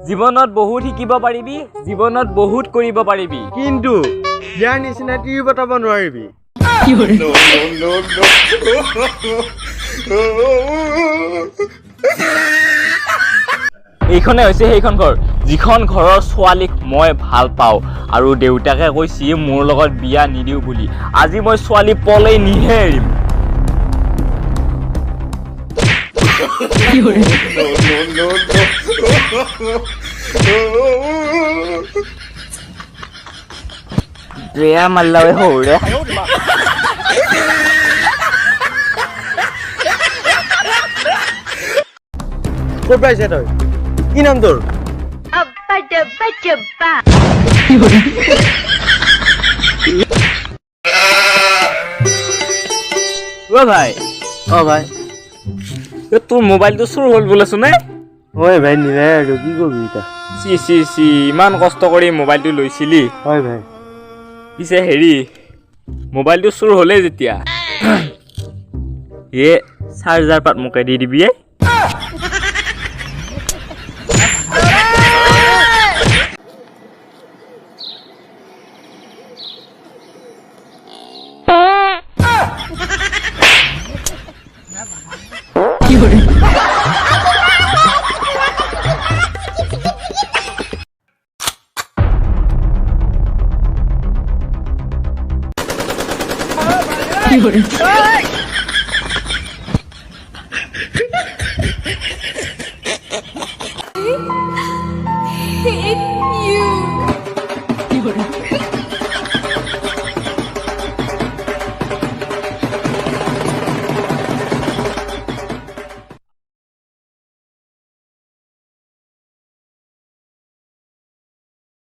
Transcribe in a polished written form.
জীৱনত বহুত শিকিব পাৰিবি, জীৱনত বহুত কৰিব পাৰিবি, কিন্তু ইয়াৰ নিচিনা টিভি বটাব নোৱাৰিবি। এইখনে হৈছে সেইখন ঘৰ যিখন ঘৰৰ ছোৱালীক মই ভাল পাওঁ আৰু দেউতাকে কৈছে মোৰ লগত বিয়া নিদিওঁ বুলি। আজি মই ছোৱালী পলাই নিহে এৰিম। বেয়া মাল্লাৱে সৰুৰে ক'ত পাইছে তই? কি নাম তোৰ? ভাই ভাই তোৰ মোবাইলটো চুৰ হ'ল বোলেচোন নে? হয় ভাই, নিলে আৰু কি কৰিবি এতিয়া? চি ইমান কষ্ট কৰি মোবাইলটো লৈছিলি। হয় ভাই, পিছে হেৰি মোবাইলটো চুৰ হ'লেই যেতিয়া চাৰ্জাৰ পাত মোকে দি দিবি। hate you.